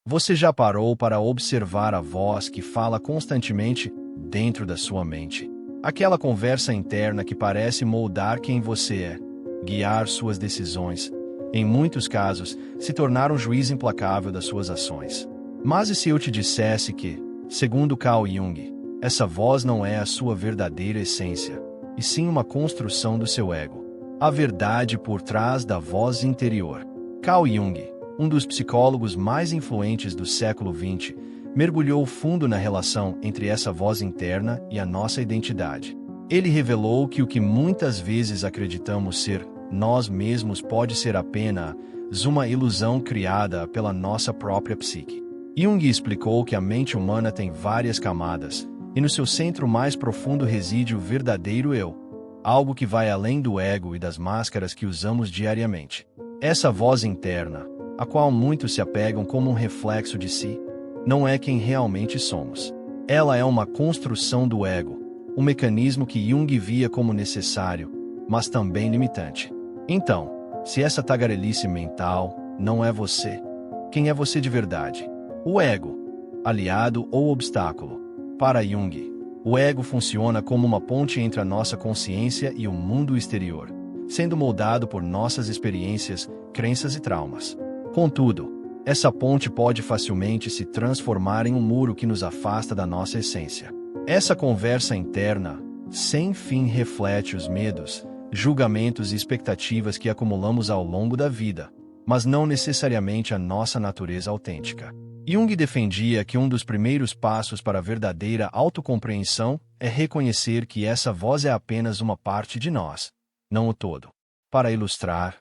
Você já parou para observar a voz que fala constantemente dentro da sua mente? Aquela conversa interna que parece moldar quem você é, guiar suas decisões, em muitos casos, se tornar um juiz implacável das suas ações. Mas e se eu te dissesse que, segundo Carl Jung, essa voz não é a sua verdadeira essência, e sim uma construção do seu ego? A verdade por trás da voz interior. Carl Jung, um dos psicólogos mais influentes do século XX, mergulhou fundo na relação entre essa voz interna e a nossa identidade. Ele revelou que o que muitas vezes acreditamos ser nós mesmos pode ser apenas uma ilusão criada pela nossa própria psique. Jung explicou que a mente humana tem várias camadas, e no seu centro mais profundo reside o verdadeiro eu, algo que vai além do ego e das máscaras que usamos diariamente. Essa voz interna, a qual muitos se apegam como um reflexo de si, não é quem realmente somos. Ela é uma construção do ego, um mecanismo que Jung via como necessário, mas também limitante. Então, se essa tagarelice mental não é você, quem é você de verdade? O ego, aliado ou obstáculo? Para Jung, o ego funciona como uma ponte entre a nossa consciência e o mundo exterior, sendo moldado por nossas experiências, crenças e traumas. Contudo, essa ponte pode facilmente se transformar em um muro que nos afasta da nossa essência. Essa conversa interna, sem fim, reflete os medos, julgamentos e expectativas que acumulamos ao longo da vida, mas não necessariamente a nossa natureza autêntica. Jung defendia que um dos primeiros passos para a verdadeira autocompreensão é reconhecer que essa voz é apenas uma parte de nós, não o todo. Para ilustrar,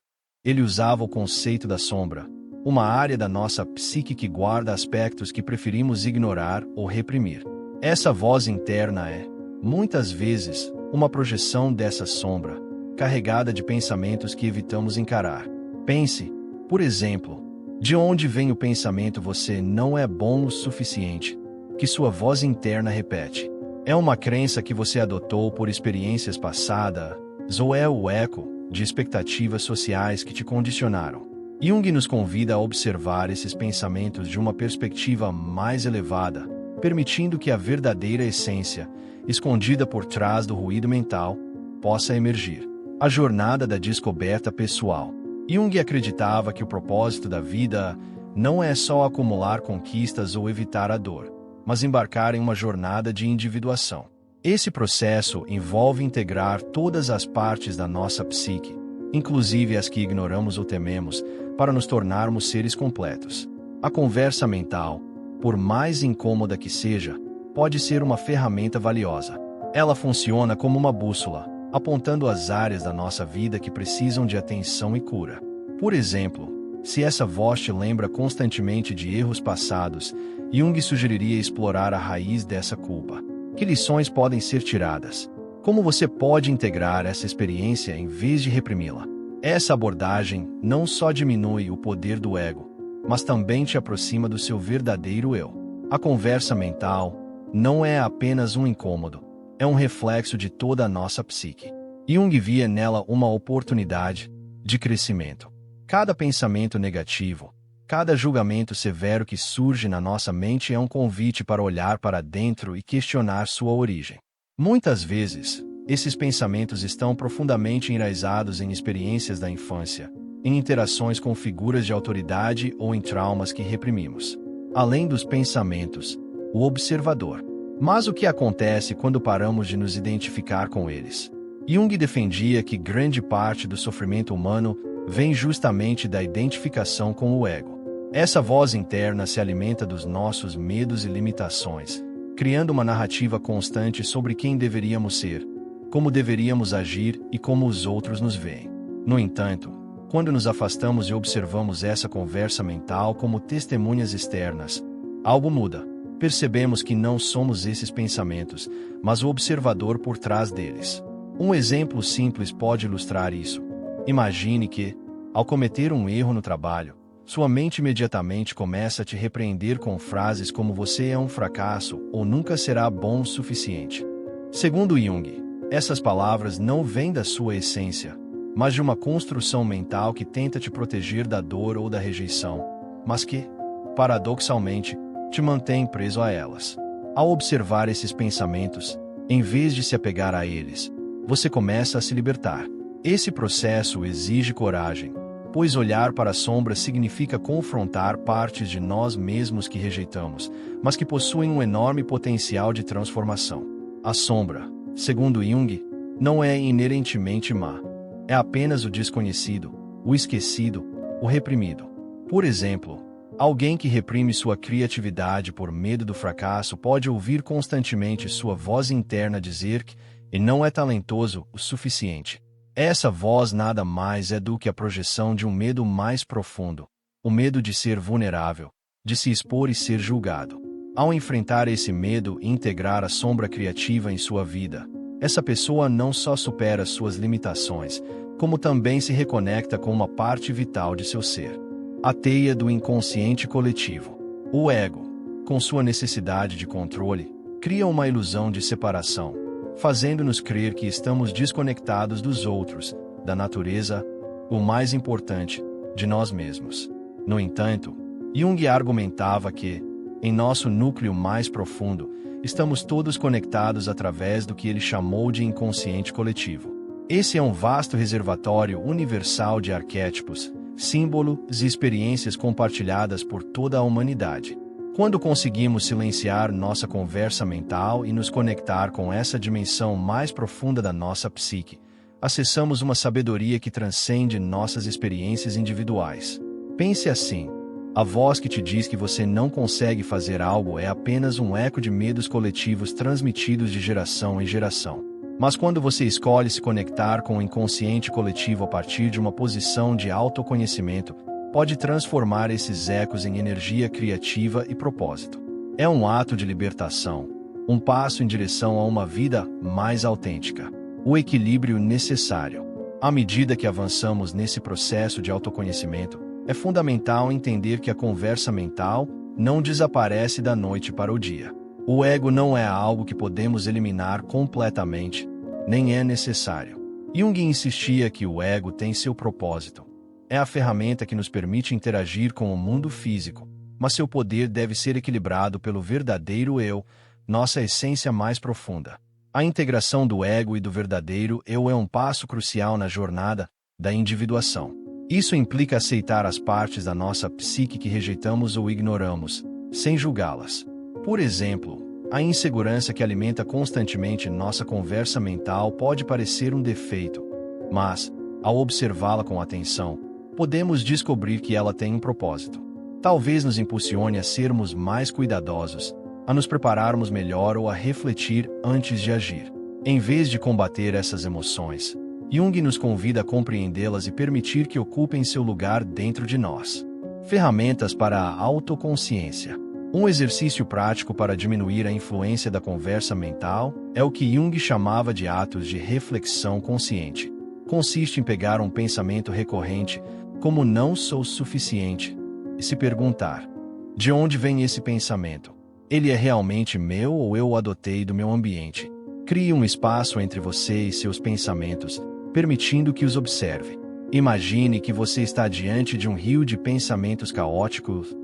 ele usava o conceito da sombra, uma área da nossa psique que guarda aspectos que preferimos ignorar ou reprimir. Essa voz interna é, muitas vezes, uma projeção dessa sombra, carregada de pensamentos que evitamos encarar. Pense, por exemplo, de onde vem o pensamento "você não é bom o suficiente", que sua voz interna repete? É uma crença que você adotou por experiências passadas, ou é o eco de expectativas sociais que te condicionaram? Jung nos convida a observar esses pensamentos de uma perspectiva mais elevada, permitindo que a verdadeira essência, escondida por trás do ruído mental, possa emergir. A jornada da descoberta pessoal. Jung acreditava que o propósito da vida não é só acumular conquistas ou evitar a dor, mas embarcar em uma jornada de individuação. Esse processo envolve integrar todas as partes da nossa psique, inclusive as que ignoramos ou tememos, para nos tornarmos seres completos. A conversa mental, por mais incômoda que seja, pode ser uma ferramenta valiosa. Ela funciona como uma bússola, apontando as áreas da nossa vida que precisam de atenção e cura. Por exemplo, se essa voz te lembra constantemente de erros passados, Jung sugeriria explorar a raiz dessa culpa. Que lições podem ser tiradas? Como você pode integrar essa experiência em vez de reprimi-la? Essa abordagem não só diminui o poder do ego, mas também te aproxima do seu verdadeiro eu. A conversa mental não é apenas um incômodo, é um reflexo de toda a nossa psique. Jung via nela uma oportunidade de crescimento. Cada pensamento negativo, cada julgamento severo que surge na nossa mente é um convite para olhar para dentro e questionar sua origem. Muitas vezes, esses pensamentos estão profundamente enraizados em experiências da infância, em interações com figuras de autoridade ou em traumas que reprimimos. Além dos pensamentos, o observador. Mas o que acontece quando paramos de nos identificar com eles? Jung defendia que grande parte do sofrimento humano vem justamente da identificação com o ego. Essa voz interna se alimenta dos nossos medos e limitações, criando uma narrativa constante sobre quem deveríamos ser, como deveríamos agir e como os outros nos veem. No entanto, quando nos afastamos e observamos essa conversa mental como testemunhas externas, algo muda. Percebemos que não somos esses pensamentos, mas o observador por trás deles. Um exemplo simples pode ilustrar isso. Imagine que, ao cometer um erro no trabalho, sua mente imediatamente começa a te repreender com frases como "você é um fracasso" ou "nunca será bom o suficiente". Segundo Jung, essas palavras não vêm da sua essência, mas de uma construção mental que tenta te proteger da dor ou da rejeição, mas que, paradoxalmente, te mantém preso a elas. Ao observar esses pensamentos, em vez de se apegar a eles, você começa a se libertar. Esse processo exige coragem, pois olhar para a sombra significa confrontar partes de nós mesmos que rejeitamos, mas que possuem um enorme potencial de transformação. A sombra, segundo Jung, não é inerentemente má. É apenas o desconhecido, o esquecido, o reprimido. Por exemplo, alguém que reprime sua criatividade por medo do fracasso pode ouvir constantemente sua voz interna dizer que ele não é talentoso o suficiente. Essa voz nada mais é do que a projeção de um medo mais profundo, o medo de ser vulnerável, de se expor e ser julgado. Ao enfrentar esse medo e integrar a sombra criativa em sua vida, essa pessoa não só supera suas limitações, como também se reconecta com uma parte vital de seu ser. A teia do inconsciente coletivo. O ego, com sua necessidade de controle, cria uma ilusão de separação, fazendo-nos crer que estamos desconectados dos outros, da natureza, o mais importante, de nós mesmos. No entanto, Jung argumentava que, em nosso núcleo mais profundo, estamos todos conectados através do que ele chamou de inconsciente coletivo. Esse é um vasto reservatório universal de arquétipos, símbolos e experiências compartilhadas por toda a humanidade. Quando conseguimos silenciar nossa conversa mental e nos conectar com essa dimensão mais profunda da nossa psique, acessamos uma sabedoria que transcende nossas experiências individuais. Pense assim: a voz que te diz que você não consegue fazer algo é apenas um eco de medos coletivos transmitidos de geração em geração. Mas quando você escolhe se conectar com o inconsciente coletivo a partir de uma posição de autoconhecimento, pode transformar esses ecos em energia criativa e propósito. É um ato de libertação, um passo em direção a uma vida mais autêntica. O equilíbrio necessário. À medida que avançamos nesse processo de autoconhecimento, é fundamental entender que a conversa mental não desaparece da noite para o dia. O ego não é algo que podemos eliminar completamente, nem é necessário. Jung insistia que o ego tem seu propósito. É a ferramenta que nos permite interagir com o mundo físico, mas seu poder deve ser equilibrado pelo verdadeiro eu, nossa essência mais profunda. A integração do ego e do verdadeiro eu é um passo crucial na jornada da individuação. Isso implica aceitar as partes da nossa psique que rejeitamos ou ignoramos, sem julgá-las. Por exemplo, a insegurança que alimenta constantemente nossa conversa mental pode parecer um defeito, mas, ao observá-la com atenção, podemos descobrir que ela tem um propósito. Talvez nos impulsione a sermos mais cuidadosos, a nos prepararmos melhor ou a refletir antes de agir. Em vez de combater essas emoções, Jung nos convida a compreendê-las e permitir que ocupem seu lugar dentro de nós. Ferramentas para a autoconsciência. Um exercício prático para diminuir a influência da conversa mental é o que Jung chamava de atos de reflexão consciente. Consiste em pegar um pensamento recorrente, como não sou suficiente, e se perguntar: de onde vem esse pensamento? Ele é realmente meu ou eu o adotei do meu ambiente? Crie um espaço entre você e seus pensamentos, permitindo que os observe. Imagine que você está diante de um rio de pensamentos caóticos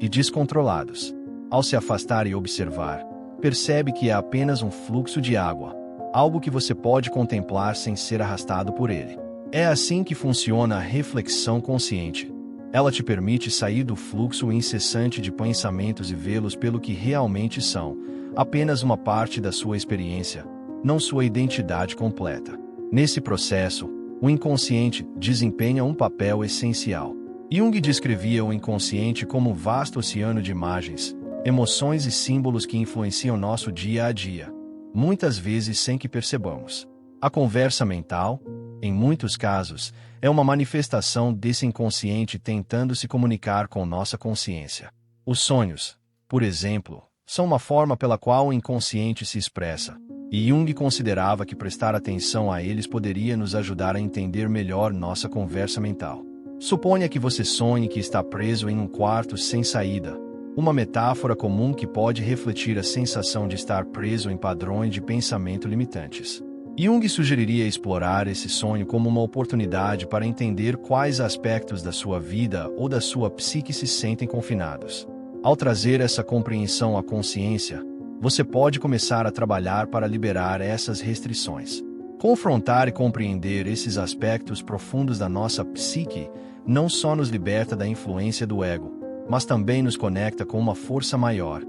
e descontrolados. Ao se afastar e observar, percebe que é apenas um fluxo de água, algo que você pode contemplar sem ser arrastado por ele. É assim que funciona a reflexão consciente. Ela te permite sair do fluxo incessante de pensamentos e vê-los pelo que realmente são, apenas uma parte da sua experiência, não sua identidade completa. Nesse processo, o inconsciente desempenha um papel essencial. Jung descrevia o inconsciente como um vasto oceano de imagens, emoções e símbolos que influenciam nosso dia a dia, muitas vezes sem que percebamos. A conversa mental, em muitos casos, é uma manifestação desse inconsciente tentando se comunicar com nossa consciência. Os sonhos, por exemplo, são uma forma pela qual o inconsciente se expressa, e Jung considerava que prestar atenção a eles poderia nos ajudar a entender melhor nossa conversa mental. Suponha que você sonhe que está preso em um quarto sem saída, uma metáfora comum que pode refletir a sensação de estar preso em padrões de pensamento limitantes. Jung sugeriria explorar esse sonho como uma oportunidade para entender quais aspectos da sua vida ou da sua psique se sentem confinados. Ao trazer essa compreensão à consciência, você pode começar a trabalhar para liberar essas restrições. Confrontar e compreender esses aspectos profundos da nossa psique não só nos liberta da influência do ego, mas também nos conecta com uma força maior,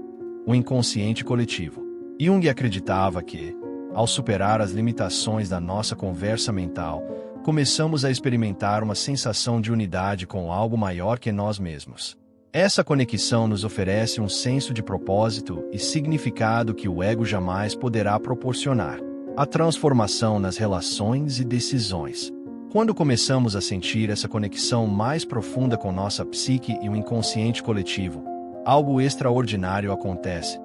o inconsciente coletivo. Jung acreditava que, ao superar as limitações da nossa conversa mental, começamos a experimentar uma sensação de unidade com algo maior que nós mesmos. Essa conexão nos oferece um senso de propósito e significado que o ego jamais poderá proporcionar. A transformação nas relações e decisões. Quando começamos a sentir essa conexão mais profunda com nossa psique e o inconsciente coletivo, algo extraordinário acontece.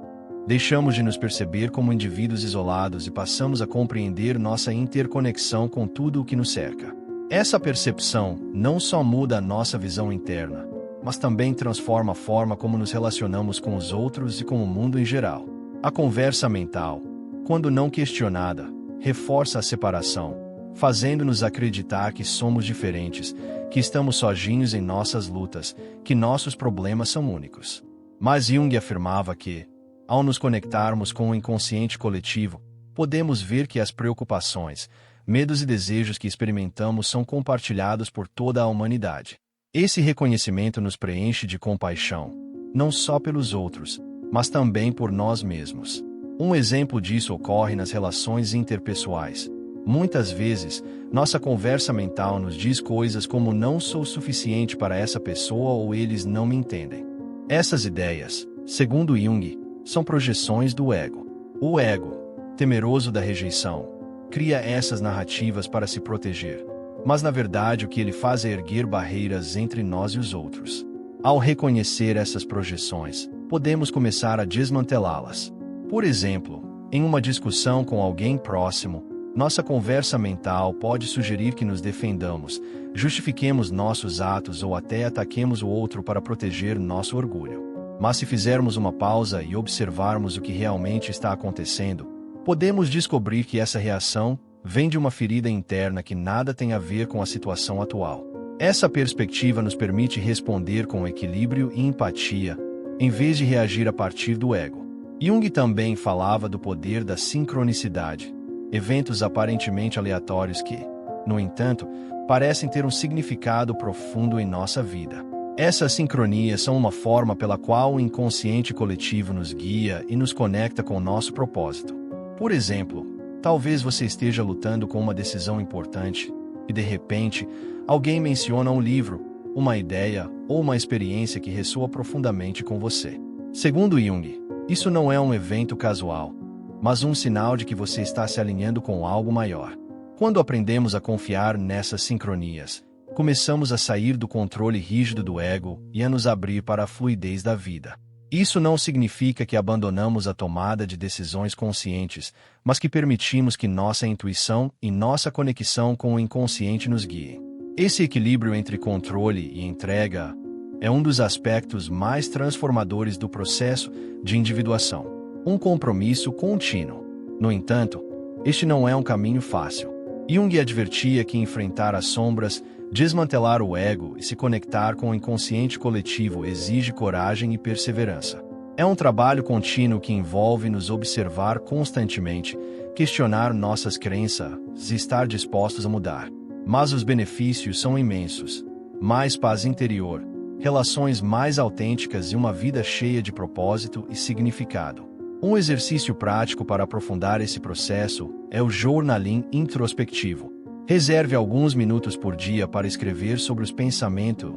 Deixamos de nos perceber como indivíduos isolados e passamos a compreender nossa interconexão com tudo o que nos cerca. Essa percepção não só muda a nossa visão interna, mas também transforma a forma como nos relacionamos com os outros e com o mundo em geral. A conversa mental, quando não questionada, reforça a separação, fazendo-nos acreditar que somos diferentes, que estamos sozinhos em nossas lutas, que nossos problemas são únicos. Mas Jung afirmava que, ao nos conectarmos com o inconsciente coletivo, podemos ver que as preocupações, medos e desejos que experimentamos são compartilhados por toda a humanidade. Esse reconhecimento nos preenche de compaixão, não só pelos outros, mas também por nós mesmos. Um exemplo disso ocorre nas relações interpessoais. Muitas vezes, nossa conversa mental nos diz coisas como não sou suficiente para essa pessoa ou eles não me entendem. Essas ideias, segundo Jung, são projeções do ego. O ego, temeroso da rejeição, cria essas narrativas para se proteger. Mas na verdade o que ele faz é erguer barreiras entre nós e os outros. Ao reconhecer essas projeções, podemos começar a desmantelá-las. Por exemplo, em uma discussão com alguém próximo, nossa conversa mental pode sugerir que nos defendamos, justifiquemos nossos atos ou até ataquemos o outro para proteger nosso orgulho. Mas se fizermos uma pausa e observarmos o que realmente está acontecendo, podemos descobrir que essa reação vem de uma ferida interna que nada tem a ver com a situação atual. Essa perspectiva nos permite responder com equilíbrio e empatia, em vez de reagir a partir do ego. Jung também falava do poder da sincronicidade, eventos aparentemente aleatórios que, no entanto, parecem ter um significado profundo em nossa vida. Essas sincronias são uma forma pela qual o inconsciente coletivo nos guia e nos conecta com o nosso propósito. Por exemplo, talvez você esteja lutando com uma decisão importante e, de repente, alguém menciona um livro, uma ideia ou uma experiência que ressoa profundamente com você. Segundo Jung, isso não é um evento casual, mas um sinal de que você está se alinhando com algo maior. Quando aprendemos a confiar nessas sincronias, começamos a sair do controle rígido do ego e a nos abrir para a fluidez da vida. Isso não significa que abandonamos a tomada de decisões conscientes, mas que permitimos que nossa intuição e nossa conexão com o inconsciente nos guiem. Esse equilíbrio entre controle e entrega é um dos aspectos mais transformadores do processo de individuação. Um compromisso contínuo. No entanto, este não é um caminho fácil. Jung advertia que enfrentar as sombras, desmantelar o ego e se conectar com o inconsciente coletivo exige coragem e perseverança. É um trabalho contínuo que envolve nos observar constantemente, questionar nossas crenças e estar dispostos a mudar. Mas os benefícios são imensos. Mais paz interior, relações mais autênticas e uma vida cheia de propósito e significado. Um exercício prático para aprofundar esse processo é o journaling introspectivo. Reserve alguns minutos por dia para escrever sobre os pensamentos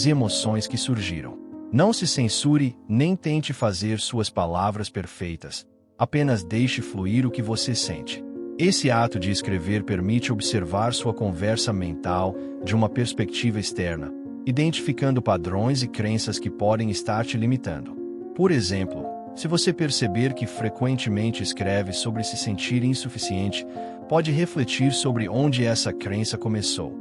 e emoções que surgiram. Não se censure nem tente fazer suas palavras perfeitas. Apenas deixe fluir o que você sente. Esse ato de escrever permite observar sua conversa mental de uma perspectiva externa, identificando padrões e crenças que podem estar te limitando. Por exemplo, se você perceber que frequentemente escreve sobre se sentir insuficiente, pode refletir sobre onde essa crença começou.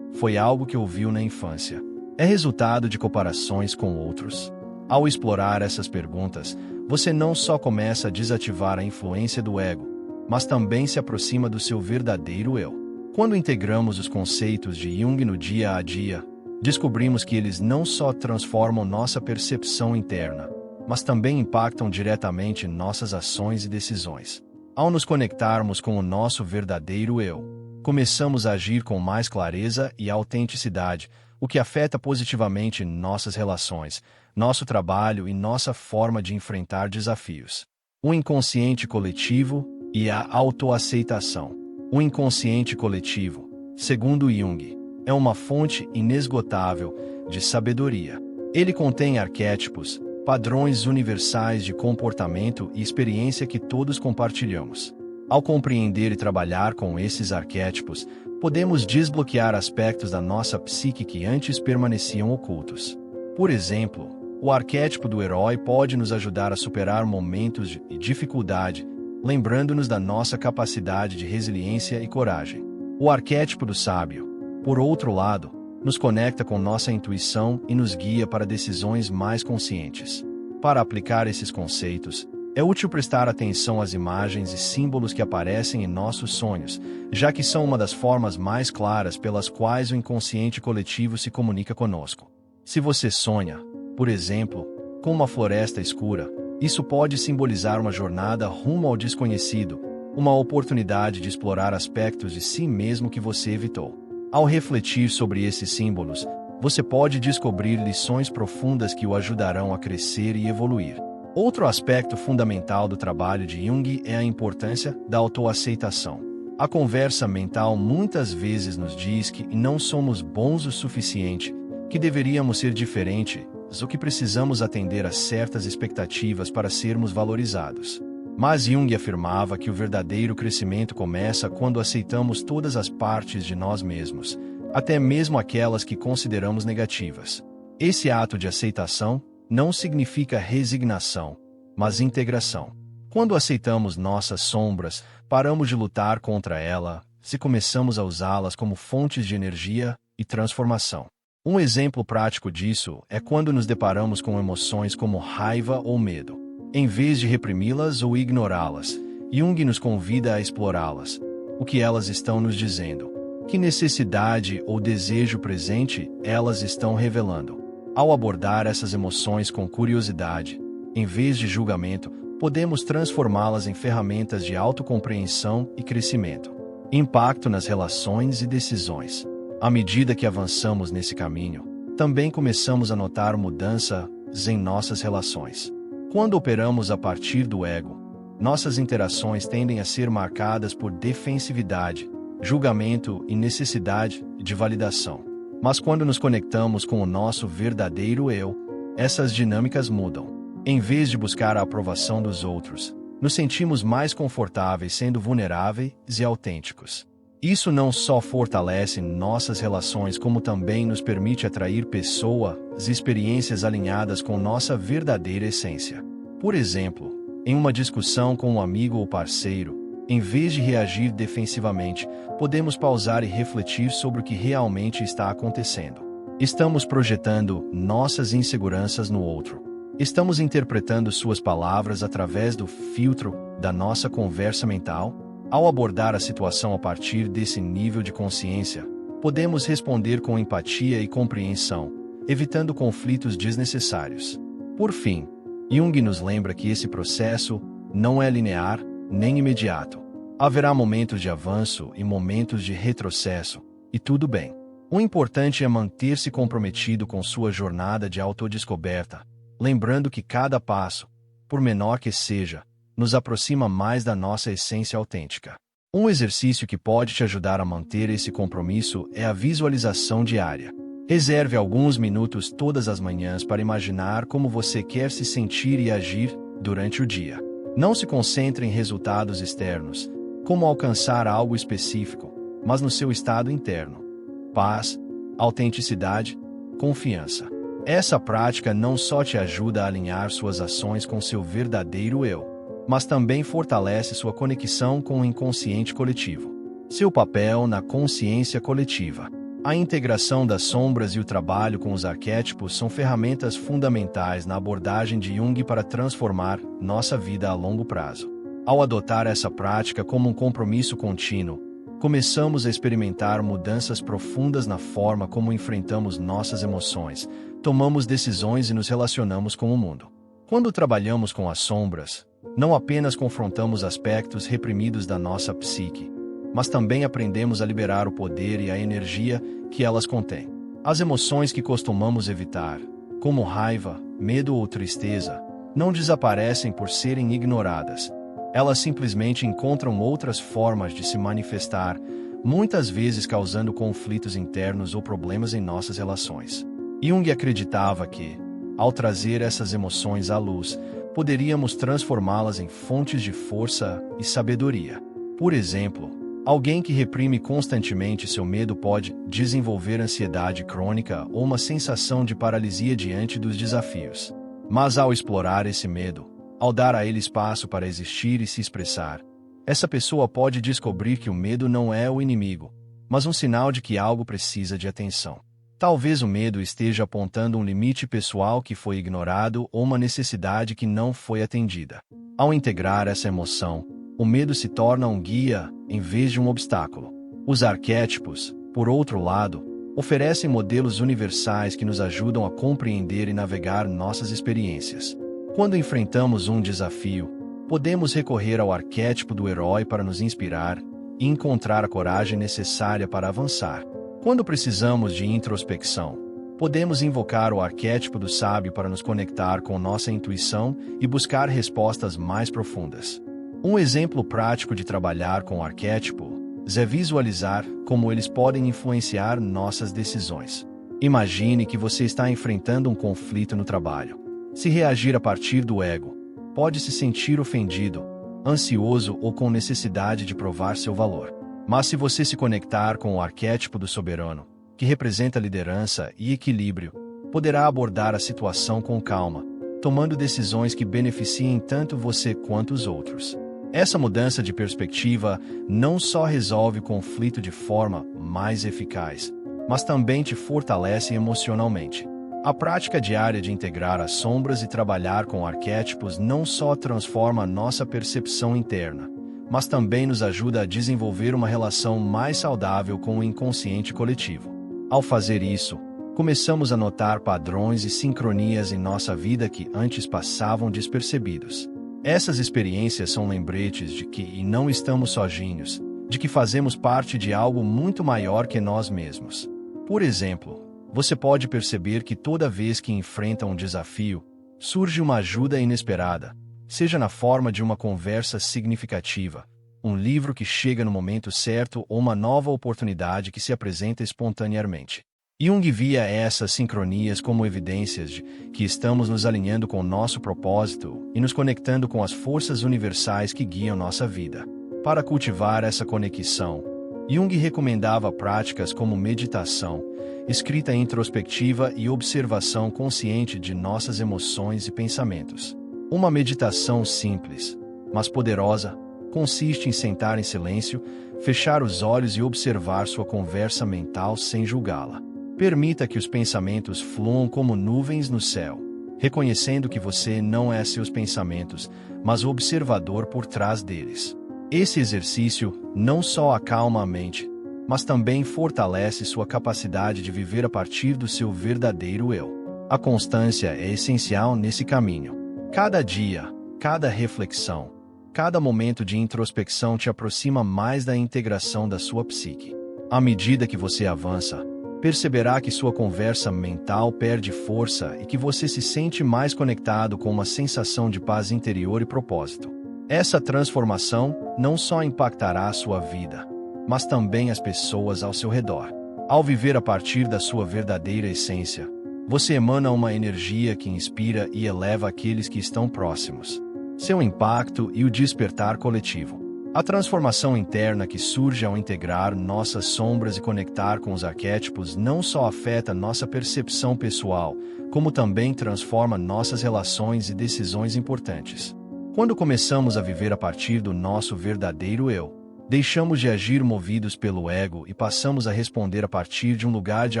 Foi algo que ouviu na infância? É resultado de comparações com outros? Ao explorar essas perguntas, você não só começa a desativar a influência do ego, mas também se aproxima do seu verdadeiro eu. Quando integramos os conceitos de Jung no dia a dia, descobrimos que eles não só transformam nossa percepção interna, mas também impactam diretamente nossas ações e decisões. Ao nos conectarmos com o nosso verdadeiro eu, começamos a agir com mais clareza e autenticidade, o que afeta positivamente nossas relações, nosso trabalho e nossa forma de enfrentar desafios. O inconsciente coletivo e a autoaceitação. O inconsciente coletivo, segundo Jung, é uma fonte inesgotável de sabedoria. Ele contém arquétipos, padrões universais de comportamento e experiência que todos compartilhamos. Ao compreender e trabalhar com esses arquétipos, podemos desbloquear aspectos da nossa psique que antes permaneciam ocultos. Por exemplo, o arquétipo do herói pode nos ajudar a superar momentos de dificuldade, lembrando-nos da nossa capacidade de resiliência e coragem. O arquétipo do sábio, por outro lado, nos conecta com nossa intuição e nos guia para decisões mais conscientes. Para aplicar esses conceitos, é útil prestar atenção às imagens e símbolos que aparecem em nossos sonhos, já que são uma das formas mais claras pelas quais o inconsciente coletivo se comunica conosco. Se você sonha, por exemplo, com uma floresta escura, isso pode simbolizar uma jornada rumo ao desconhecido, uma oportunidade de explorar aspectos de si mesmo que você evitou. Ao refletir sobre esses símbolos, você pode descobrir lições profundas que o ajudarão a crescer e evoluir. Outro aspecto fundamental do trabalho de Jung é a importância da autoaceitação. A conversa mental muitas vezes nos diz que não somos bons o suficiente, que deveríamos ser diferentes, ou que precisamos atender a certas expectativas para sermos valorizados. Mas Jung afirmava que o verdadeiro crescimento começa quando aceitamos todas as partes de nós mesmos, até mesmo aquelas que consideramos negativas. Esse ato de aceitação não significa resignação, mas integração. Quando aceitamos nossas sombras, paramos de lutar contra elas e começamos a usá-las como fontes de energia e transformação. Um exemplo prático disso é quando nos deparamos com emoções como raiva ou medo. Em vez de reprimi-las ou ignorá-las, Jung nos convida a explorá-las. O que elas estão nos dizendo? Que necessidade ou desejo presente elas estão revelando? Ao abordar essas emoções com curiosidade, em vez de julgamento, podemos transformá-las em ferramentas de autocompreensão e crescimento. Impacto nas relações e decisões. À medida que avançamos nesse caminho, também começamos a notar mudanças em nossas relações. Quando operamos a partir do ego, nossas interações tendem a ser marcadas por defensividade, julgamento e necessidade de validação. Mas quando nos conectamos com o nosso verdadeiro eu, essas dinâmicas mudam. Em vez de buscar a aprovação dos outros, nos sentimos mais confortáveis sendo vulneráveis e autênticos. Isso não só fortalece nossas relações, como também nos permite atrair pessoas e experiências alinhadas com nossa verdadeira essência. Por exemplo, em uma discussão com um amigo ou parceiro, em vez de reagir defensivamente, podemos pausar e refletir sobre o que realmente está acontecendo. Estamos projetando nossas inseguranças no outro. Estamos interpretando suas palavras através do filtro da nossa conversa mental. Ao abordar a situação a partir desse nível de consciência, podemos responder com empatia e compreensão, evitando conflitos desnecessários. Por fim, Jung nos lembra que esse processo não é linear nem imediato. Haverá momentos de avanço e momentos de retrocesso, e tudo bem. O importante é manter-se comprometido com sua jornada de autodescoberta, lembrando que cada passo, por menor que seja, nos aproxima mais da nossa essência autêntica. Um exercício que pode te ajudar a manter esse compromisso é a visualização diária. Reserve alguns minutos todas as manhãs para imaginar como você quer se sentir e agir durante o dia. Não se concentre em resultados externos, como alcançar algo específico, mas no seu estado interno. Paz, autenticidade, confiança. Essa prática não só te ajuda a alinhar suas ações com seu verdadeiro eu, mas também fortalece sua conexão com o inconsciente coletivo. Seu papel na consciência coletiva. A integração das sombras e o trabalho com os arquétipos são ferramentas fundamentais na abordagem de Jung para transformar nossa vida a longo prazo. Ao adotar essa prática como um compromisso contínuo, começamos a experimentar mudanças profundas na forma como enfrentamos nossas emoções, tomamos decisões e nos relacionamos com o mundo. Quando trabalhamos com as sombras, não apenas confrontamos aspectos reprimidos da nossa psique, mas também aprendemos a liberar o poder e a energia que elas contêm. As emoções que costumamos evitar, como raiva, medo ou tristeza, não desaparecem por serem ignoradas. Elas simplesmente encontram outras formas de se manifestar, muitas vezes causando conflitos internos ou problemas em nossas relações. Jung acreditava que, ao trazer essas emoções à luz, poderíamos transformá-las em fontes de força e sabedoria. Por exemplo, alguém que reprime constantemente seu medo pode desenvolver ansiedade crônica ou uma sensação de paralisia diante dos desafios. Mas ao explorar esse medo, ao dar a ele espaço para existir e se expressar, essa pessoa pode descobrir que o medo não é o inimigo, mas um sinal de que algo precisa de atenção. Talvez o medo esteja apontando um limite pessoal que foi ignorado ou uma necessidade que não foi atendida. Ao integrar essa emoção, o medo se torna um guia, em vez de um obstáculo. Os arquétipos, por outro lado, oferecem modelos universais que nos ajudam a compreender e navegar nossas experiências. Quando enfrentamos um desafio, podemos recorrer ao arquétipo do herói para nos inspirar e encontrar a coragem necessária para avançar. Quando precisamos de introspecção, podemos invocar o arquétipo do sábio para nos conectar com nossa intuição e buscar respostas mais profundas. Um exemplo prático de trabalhar com o arquétipo é visualizar como eles podem influenciar nossas decisões. Imagine que você está enfrentando um conflito no trabalho. Se reagir a partir do ego, pode se sentir ofendido, ansioso ou com necessidade de provar seu valor. Mas se você se conectar com o arquétipo do soberano, que representa liderança e equilíbrio, poderá abordar a situação com calma, tomando decisões que beneficiem tanto você quanto os outros. Essa mudança de perspectiva não só resolve o conflito de forma mais eficaz, mas também te fortalece emocionalmente. A prática diária de integrar as sombras e trabalhar com arquétipos não só transforma a nossa percepção interna, mas também nos ajuda a desenvolver uma relação mais saudável com o inconsciente coletivo. Ao fazer isso, começamos a notar padrões e sincronias em nossa vida que antes passavam despercebidos. Essas experiências são lembretes de que não estamos sozinhos, de que fazemos parte de algo muito maior que nós mesmos. Por exemplo, você pode perceber que toda vez que enfrenta um desafio, surge uma ajuda inesperada, seja na forma de uma conversa significativa, um livro que chega no momento certo ou uma nova oportunidade que se apresenta espontaneamente. Jung via essas sincronias como evidências de que estamos nos alinhando com nosso propósito e nos conectando com as forças universais que guiam nossa vida. Para cultivar essa conexão, Jung recomendava práticas como meditação, escrita introspectiva e observação consciente de nossas emoções e pensamentos. Uma meditação simples, mas poderosa, consiste em sentar em silêncio, fechar os olhos e observar sua conversa mental sem julgá-la. Permita que os pensamentos fluam como nuvens no céu, reconhecendo que você não é seus pensamentos, mas o observador por trás deles. Esse exercício não só acalma a mente, mas também fortalece sua capacidade de viver a partir do seu verdadeiro eu. A constância é essencial nesse caminho. Cada dia, cada reflexão, cada momento de introspecção te aproxima mais da integração da sua psique. À medida que você avança, perceberá que sua conversa mental perde força e que você se sente mais conectado com uma sensação de paz interior e propósito. Essa transformação não só impactará a sua vida, mas também as pessoas ao seu redor. Ao viver a partir da sua verdadeira essência, você emana uma energia que inspira e eleva aqueles que estão próximos. Seu impacto e o despertar coletivo. A transformação interna que surge ao integrar nossas sombras e conectar com os arquétipos não só afeta nossa percepção pessoal, como também transforma nossas relações e decisões importantes. Quando começamos a viver a partir do nosso verdadeiro eu, deixamos de agir movidos pelo ego e passamos a responder a partir de um lugar de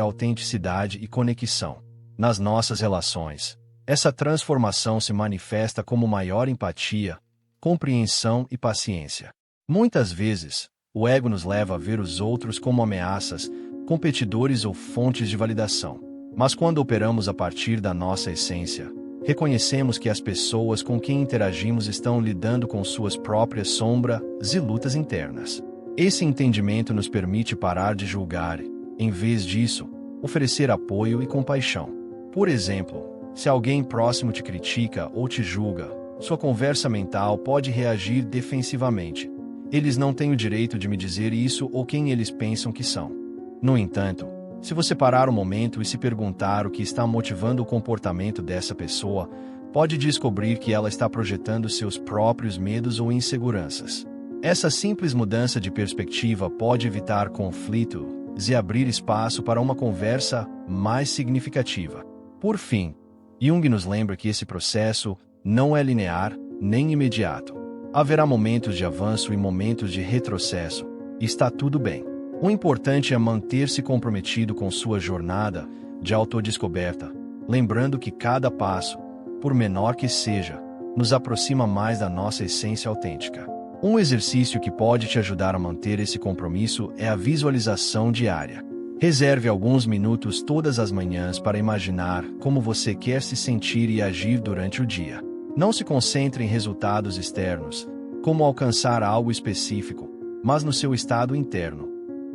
autenticidade e conexão. Nas nossas relações, essa transformação se manifesta como maior empatia, compreensão e paciência. Muitas vezes, o ego nos leva a ver os outros como ameaças, competidores ou fontes de validação. Mas quando operamos a partir da nossa essência, reconhecemos que as pessoas com quem interagimos estão lidando com suas próprias sombras e lutas internas. Esse entendimento nos permite parar de julgar, em vez disso, oferecer apoio e compaixão. Por exemplo, se alguém próximo te critica ou te julga, sua conversa mental pode reagir defensivamente. Eles não têm o direito de me dizer isso ou quem eles pensam que são. No entanto, se você parar um momento e se perguntar o que está motivando o comportamento dessa pessoa, pode descobrir que ela está projetando seus próprios medos ou inseguranças. Essa simples mudança de perspectiva pode evitar conflitos e abrir espaço para uma conversa mais significativa. Por fim, Jung nos lembra que esse processo não é linear nem imediato. Haverá momentos de avanço e momentos de retrocesso. Está tudo bem. O importante é manter-se comprometido com sua jornada de autodescoberta, lembrando que cada passo, por menor que seja, nos aproxima mais da nossa essência autêntica. Um exercício que pode te ajudar a manter esse compromisso é a visualização diária. Reserve alguns minutos todas as manhãs para imaginar como você quer se sentir e agir durante o dia. Não se concentre em resultados externos, como alcançar algo específico, mas no seu estado interno.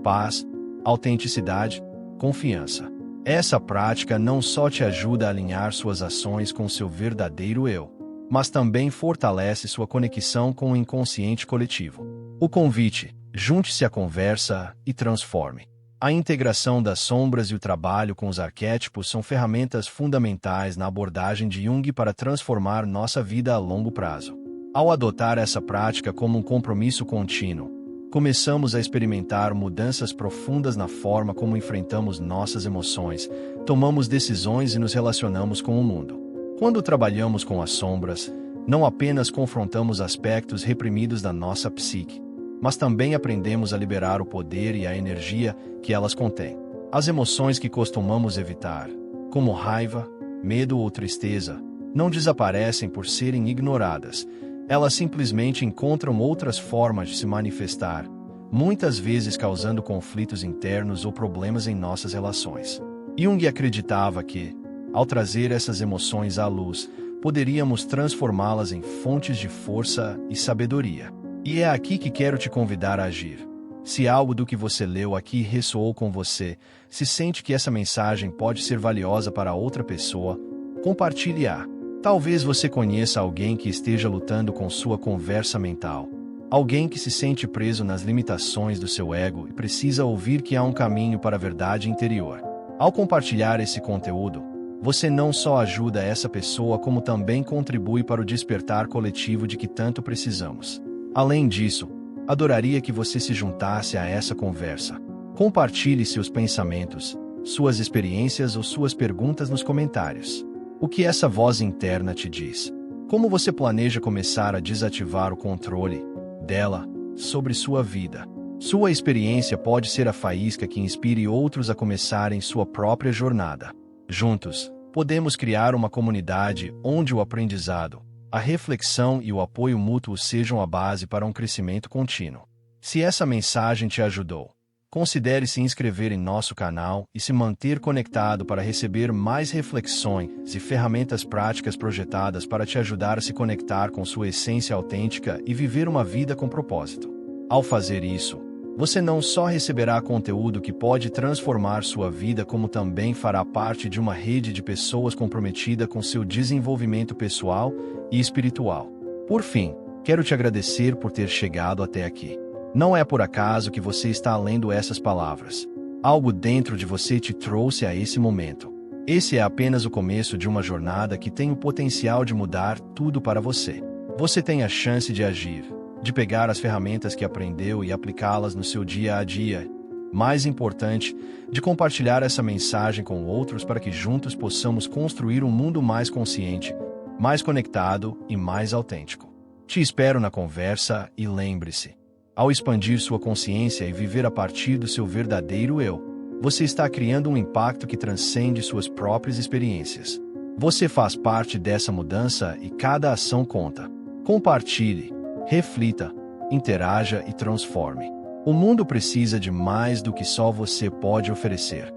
Paz, autenticidade, confiança. Essa prática não só te ajuda a alinhar suas ações com seu verdadeiro eu, mas também fortalece sua conexão com o inconsciente coletivo. O convite: junte-se à conversa e transforme. A integração das sombras e o trabalho com os arquétipos são ferramentas fundamentais na abordagem de Jung para transformar nossa vida a longo prazo. Ao adotar essa prática como um compromisso contínuo, começamos a experimentar mudanças profundas na forma como enfrentamos nossas emoções, tomamos decisões e nos relacionamos com o mundo. Quando trabalhamos com as sombras, não apenas confrontamos aspectos reprimidos da nossa psique, mas também aprendemos a liberar o poder e a energia que elas contêm. As emoções que costumamos evitar, como raiva, medo ou tristeza, não desaparecem por serem ignoradas. Elas simplesmente encontram outras formas de se manifestar, muitas vezes causando conflitos internos ou problemas em nossas relações. Jung acreditava que, ao trazer essas emoções à luz, poderíamos transformá-las em fontes de força e sabedoria. E é aqui que quero te convidar a agir. Se algo do que você leu aqui ressoou com você, se sente que essa mensagem pode ser valiosa para outra pessoa, compartilhe-a. Talvez você conheça alguém que esteja lutando com sua conversa mental. Alguém que se sente preso nas limitações do seu ego e precisa ouvir que há um caminho para a verdade interior. Ao compartilhar esse conteúdo, você não só ajuda essa pessoa como também contribui para o despertar coletivo de que tanto precisamos. Além disso, adoraria que você se juntasse a essa conversa. Compartilhe seus pensamentos, suas experiências ou suas perguntas nos comentários. O que essa voz interna te diz? Como você planeja começar a desativar o controle dela sobre sua vida? Sua experiência pode ser a faísca que inspire outros a começarem sua própria jornada. Juntos, podemos criar uma comunidade onde o aprendizado, a reflexão e o apoio mútuo sejam a base para um crescimento contínuo. Se essa mensagem te ajudou, considere se inscrever em nosso canal e se manter conectado para receber mais reflexões e ferramentas práticas projetadas para te ajudar a se conectar com sua essência autêntica e viver uma vida com propósito. Ao fazer isso, você não só receberá conteúdo que pode transformar sua vida, como também fará parte de uma rede de pessoas comprometida com seu desenvolvimento pessoal e espiritual. Por fim, quero te agradecer por ter chegado até aqui. Não é por acaso que você está lendo essas palavras. Algo dentro de você te trouxe a esse momento. Esse é apenas o começo de uma jornada que tem o potencial de mudar tudo para você. Você tem a chance de agir, de pegar as ferramentas que aprendeu e aplicá-las no seu dia a dia. Mais importante, de compartilhar essa mensagem com outros para que juntos possamos construir um mundo mais consciente, mais conectado e mais autêntico. Te espero na conversa e lembre-se: ao expandir sua consciência e viver a partir do seu verdadeiro eu, você está criando um impacto que transcende suas próprias experiências. Você faz parte dessa mudança e cada ação conta. Compartilhe, reflita, interaja e transforme. O mundo precisa de mais do que só você pode oferecer.